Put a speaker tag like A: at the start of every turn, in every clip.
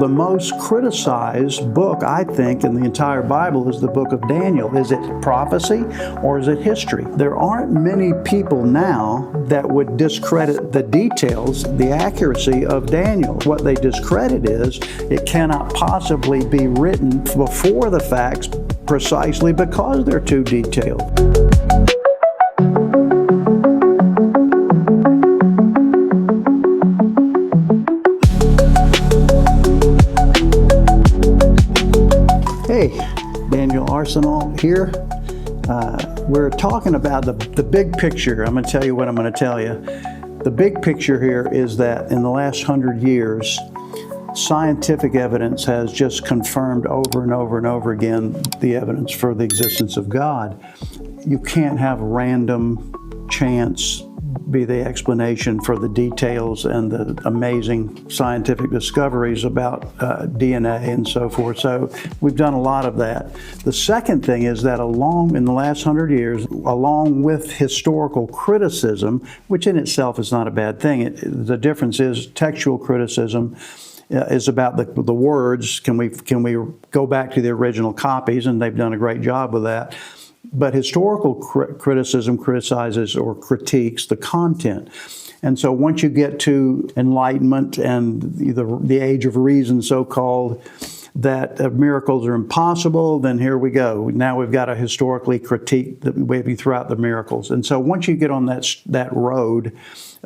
A: The most criticized book, I think, in the entire Bible is the book of Daniel. Is it prophecy or is it history? There aren't many people now that would discredit the details, the accuracy of Daniel. What they discredit is it cannot possibly be written before the facts precisely because they're too detailed. Hey, Daniel Arsenal here. We're talking about the big picture. I'm going to tell you what I'm going to tell you. The big picture here is that in the last 100 years, scientific evidence has just confirmed over and over and over again the evidence for the existence of God. You can't have random chance be the explanation for the details and the amazing scientific discoveries about DNA and so forth. So we've done a lot of that. The second thing is that in the last 100 years, along with historical criticism, which in itself is not a bad thing, the difference is textual criticism is about the words. Can we go back to the original copies? And they've done a great job with that. But historical criticism criticizes or critiques the content. And so once you get to Enlightenment and the Age of Reason, so-called, that miracles are impossible, then here we go. Now we've got to historically critique the way we throw out the miracles. And so once you get on that road,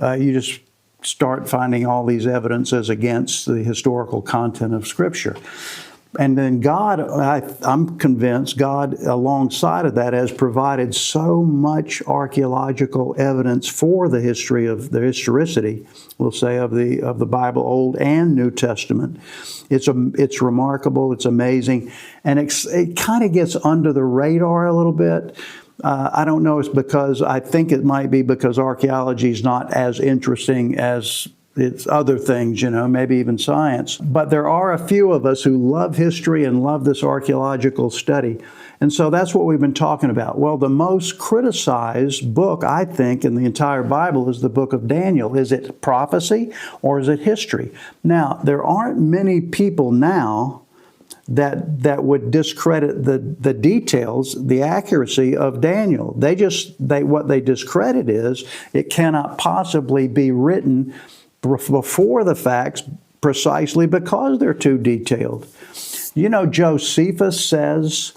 A: you just start finding all these evidences against the historical content of Scripture. And then God, I'm convinced, God alongside of that has provided so much archaeological evidence for the history of the historicity, we'll say, of the Bible, Old and New Testament. It's remarkable, it's amazing, and it kind of gets under the radar a little bit. I don't know, I think it might be because archaeology is not as interesting as it's other things, maybe even science. But there are a few of us who love history and love this archaeological study. And so that's what we've been talking about. Well, the most criticized book, I think, in the entire Bible is the book of Daniel. Is it prophecy or is it history? Now, there aren't many people now that would discredit the details, the accuracy of Daniel. What they discredit is it cannot possibly be written before the facts precisely because they're too detailed. Josephus says,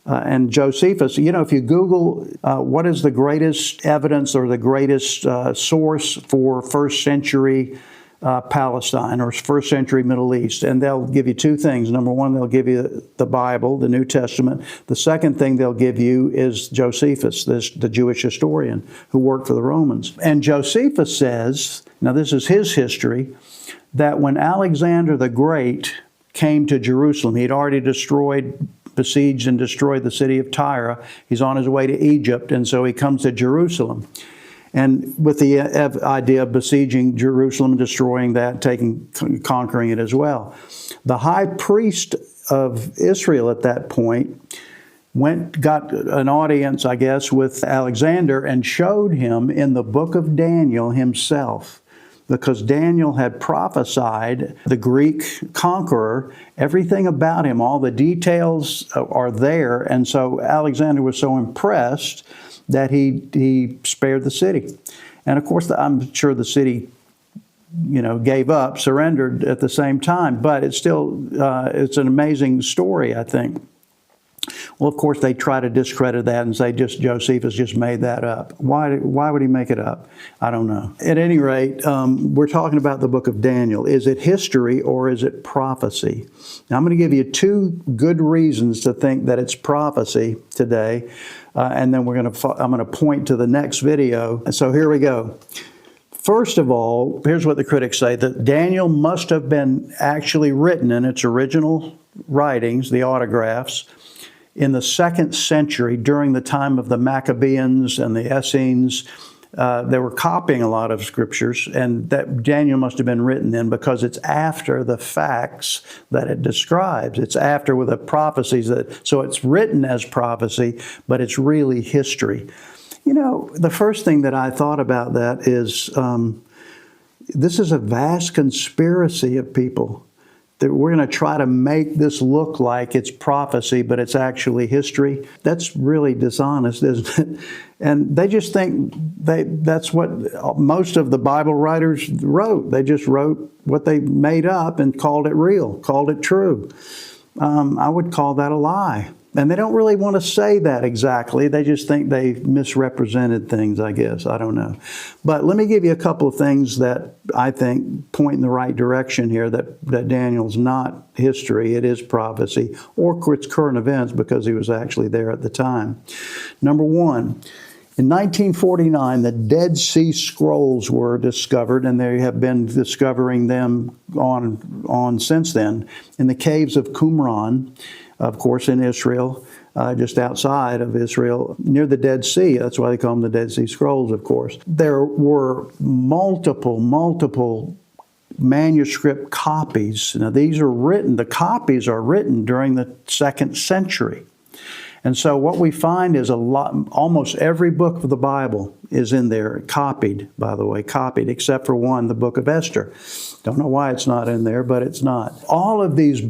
A: and Josephus, if you Google what is the greatest evidence or the greatest source for first century Palestine or first century Middle East, and they'll give you two things. Number one, they'll give you the Bible, the New Testament. The second thing they'll give you is Josephus, the Jewish historian who worked for the Romans. And Josephus says, now this is his history, that when Alexander the Great came to Jerusalem, he'd already besieged and destroyed the city of Tyre. He's on his way to Egypt, and so he comes to Jerusalem. And with the idea of besieging Jerusalem and destroying that, conquering it as well. The high priest of Israel at that point got an audience, I guess, with Alexander and showed him in the book of Daniel himself. Because Daniel had prophesied the Greek conqueror, everything about him, all the details are there. And so Alexander was so impressed that he spared the city. And of course, I'm sure the city, gave up, surrendered at the same time. But it's still, it's an amazing story, I think. Well, of course, they try to discredit that and say Josephus just made that up. Why would he make it up? I don't know. At any rate, we're talking about the book of Daniel. Is it history or is it prophecy? Now, I'm going to give you two good reasons to think that it's prophecy today, and then I'm going to point to the next video. So here we go. First of all, here's what the critics say, that Daniel must have been actually written in its original writings, the autographs, in the 2nd century during the time of the Maccabees and the Essenes. They were copying a lot of scriptures, and that Daniel must have been written then because it's after the facts that it describes. It's after with the prophecies so it's written as prophecy, but it's really history. The first thing that I thought about that is this is a vast conspiracy of people that we're going to try to make this look like it's prophecy, but it's actually history. That's really dishonest, isn't it? And they just think that's what most of the Bible writers wrote. They just wrote what they made up and called it real, called it true. I would call that a lie. And they don't really want to say that exactly. They just think they misrepresented things, I guess. I don't know. But let me give you a couple of things that I think point in the right direction here, that Daniel's not history. It is prophecy, or it's current events because he was actually there at the time. Number one, in 1949, the Dead Sea Scrolls were discovered, and they have been discovering them on since then in the caves of Qumran, of course, in Israel, just outside of Israel, near the Dead Sea. That's why they call them the Dead Sea Scrolls, of course. There were multiple manuscript copies. Now, these are written, the copies are written during the 2nd century. And so what we find is almost every book of the Bible is in there, copied, by the way, copied, except for one, the book of Esther. Don't know why it's not in there, but it's not. All of these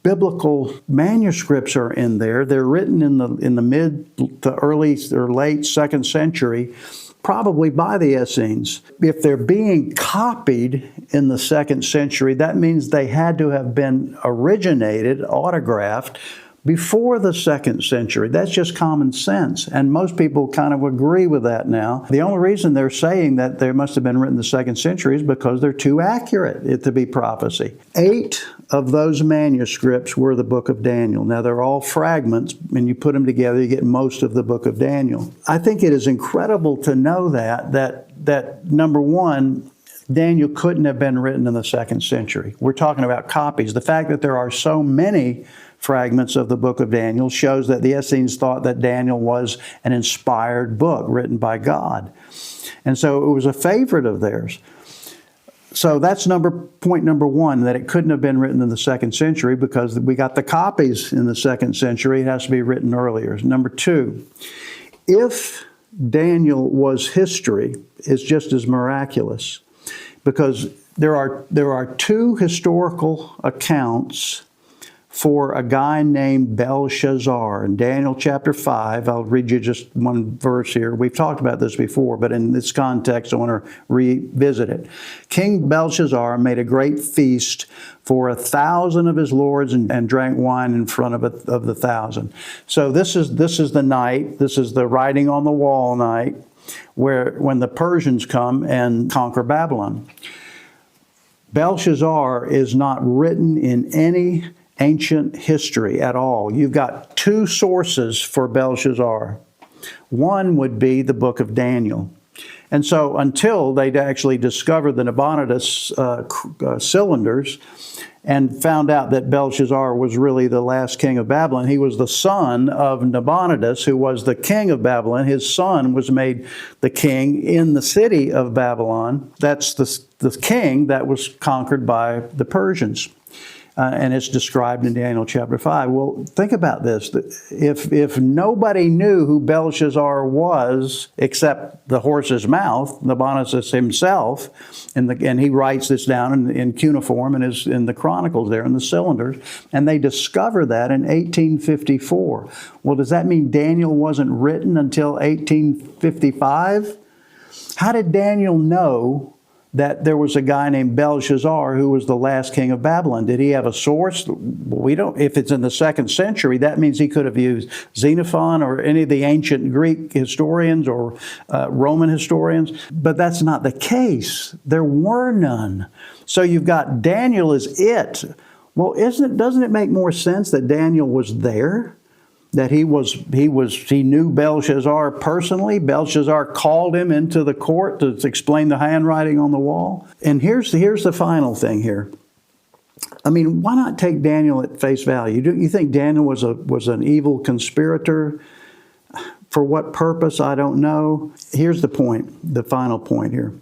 A: biblical manuscripts are in there. They're written in the mid to early or late 2nd century, probably by the Essenes. If they're being copied in the 2nd century, that means they had to have been originated, autographed, before the 2nd century. That's just common sense. And most people kind of agree with that now. The only reason they're saying that they must have been written in the 2nd century is because they're too accurate to be prophecy. 8 of those manuscripts were the book of Daniel. Now, they're all fragments, and you put them together, you get most of the book of Daniel. I think it is incredible to know that number one, Daniel couldn't have been written in the 2nd century. We're talking about copies. The fact that there are so many fragments of the book of Daniel shows that the Essenes thought that Daniel was an inspired book written by God. And so it was a favorite of theirs. So that's point number one, that it couldn't have been written in the 2nd century because we got the copies in the 2nd century. It has to be written earlier. Number two, if Daniel was history, it's just as miraculous because there are 2 historical accounts for a guy named Belshazzar. In Daniel chapter 5, I'll read you just one verse here. We've talked about this before, but in this context, I want to revisit it. King Belshazzar made a great feast for 1,000 of his lords and drank wine in front of the 1,000. So this is the night, this is the writing on the wall night, when the Persians come and conquer Babylon. Belshazzar is not written in any ancient history at all. You've got 2 sources for Belshazzar. One would be the book of Daniel. And so until they'd actually discovered the Nabonidus cylinders and found out that Belshazzar was really the last king of Babylon, he was the son of Nabonidus, who was the king of Babylon. His son was made the king in the city of Babylon. That's the king that was conquered by the Persians. And it's described in Daniel chapter 5. Well, think about this. If nobody knew who Belshazzar was except the horse's mouth, Nabonidus himself, and he writes this down in cuneiform and is in the chronicles there in the cylinders, and they discover that in 1854. Well, does that mean Daniel wasn't written until 1855? How did Daniel know that there was a guy named Belshazzar who was the last king of Babylon? Did he have a source? We don't. If it's in the 2nd century, that means he could have used Xenophon or any of the ancient Greek historians or Roman historians. But that's not the case. There were none. So you've got Daniel is it. Well, doesn't it make more sense that Daniel was there? That he knew Belshazzar personally. Belshazzar called him into the court to explain the handwriting on the wall. And here's the final thing here. I mean, why not take Daniel at face value? You think Daniel was an evil conspirator? For what purpose? I don't know. Here's the point, the final point here.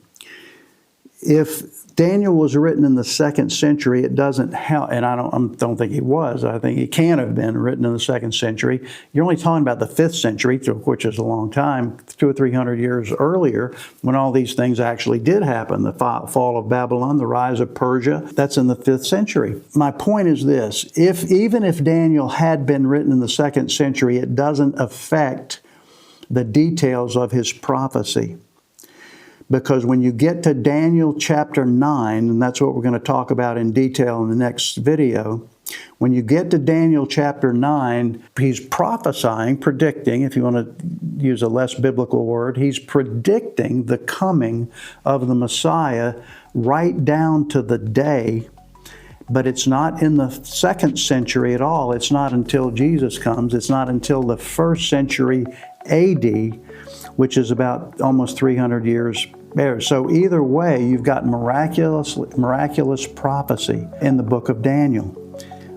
A: If Daniel was written in the 2nd century. It doesn't help, and I don't think it was. I think it can have been written in the 2nd century. You're only talking about the 5th century, which is a long time, 200 or 300 years earlier, when all these things actually did happen. The fall of Babylon, the rise of Persia, that's in the 5th century. My point is this: even if Daniel had been written in the 2nd century, it doesn't affect the details of his prophecy. Because when you get to Daniel chapter 9, and that's what we're going to talk about in detail in the next video, when you get to Daniel chapter 9, he's prophesying, predicting, if you want to use a less biblical word, he's predicting the coming of the Messiah right down to the day. But it's not in the 2nd century at all. It's not until Jesus comes. It's not until the 1st century AD, which is about almost 300 years there. So either way, you've got miraculous prophecy in the book of Daniel.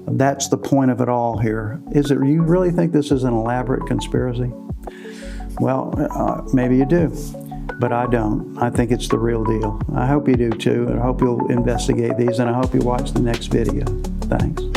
A: That's the point of it all here. You really think this is an elaborate conspiracy? Well, maybe you do, but I don't. I think it's the real deal. I hope you do too, and I hope you'll investigate these, and I hope you watch the next video. Thanks.